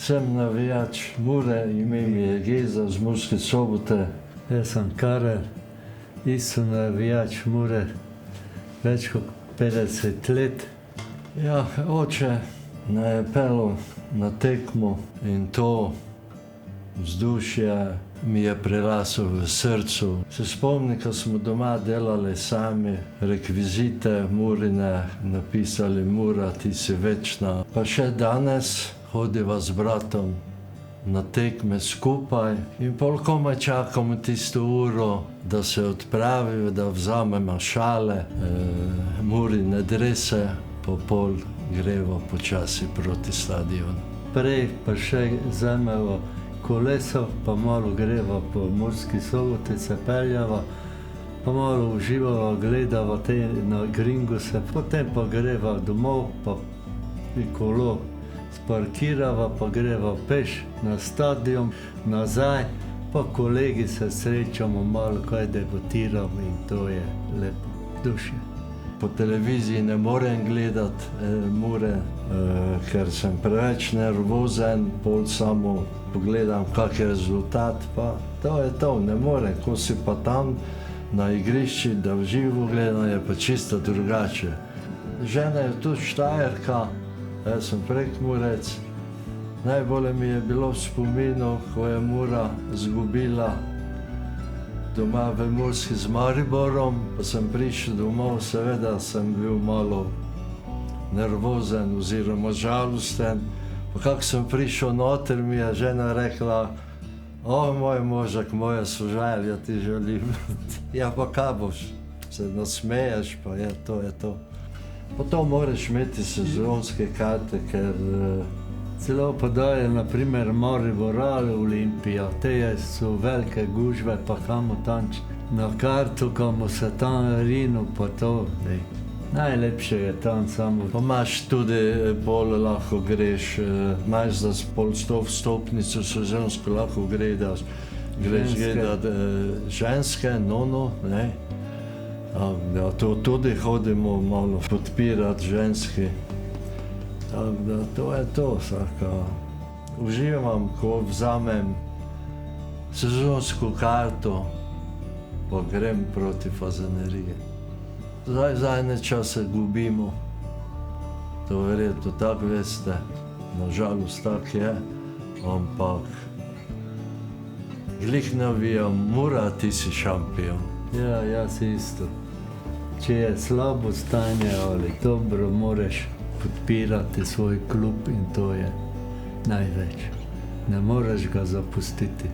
Sem navijač Mure, ime mi je Geza iz Murske Sobote. Jaz sem Karel, isto navijač Mure, več kot 50 let. Ja, oče me je peljal na tekmo in to vzdušje mi je preraslo v srcu. Se spomnim, ko smo doma delali sami rekvizite Murine, napisali Mura, ti si večna. Pa še danes hodiva z bratom na tekme skupaj in pol komaj čakamo tisto uro, da se odpravijo, da vzamemo šale, Murine drese, pa pol greva počasi proti stadionu. Prej pa še vzamemo koleso, pa malo greva po Murski Soboti, se peljava, pa malo uživava, gledava te na gringose, potem pa greva domov, pa kolo sparkirava, pa greva peš na stadion, nazaj, pa kolegi se srečamo, malo kaj debatiramo in to je lepo dušje. Po televiziji ne morem gledati Mure, ker sem preveč nervozen, pol samo pogledam, kak je rezultat, pa to je to, ne morem. Ko si pa tam na igrišči, da v živo gledam, je pa čisto drugače. Žena je tudi Štajerka, jaz sem Prekmurec. Najbolje mi je bilo v spominu, ko je Mura izgubila doma v Murski z Mariborom, pa sem prišel domov, seveda sem bil malo nervozen oziroma žalosten. Pa kako sem prišel noter, mi je žena rekla: "O, moj možak, moja sožalja ti želim." Ja, pa kaj boš, se nasmeješ, pa je to. Pa to moraš imeti sezonske karte, ker celo pa daje, na primer, Maribor ali Olimpija, te so velike gužve, pa kamo tanč na kartu, kamo se tam rinu, pa to, dej. Najlepše je tam samo. Pa imaš tudi, bolj lahko greš, imaš za pol vstopnico sezonsko, lahko greš gledat ženske, ne. Ja, to tudi hodimo malo podpirati ženski. Tako da, to je to, vsaka. Uživam, ko vzamem sezonsko karto, pa grem proti Fazaneriji. Zdaj zadnje čase gubimo, to verjetno tako veste, nažalost tako je, ampak glih navijam, Mura, ti si šampion. Ja, jaz isto. Če je slabo stanje ali dobro, moraš podpirati svoj klub in to je največ. Ne moreš ga zapustiti.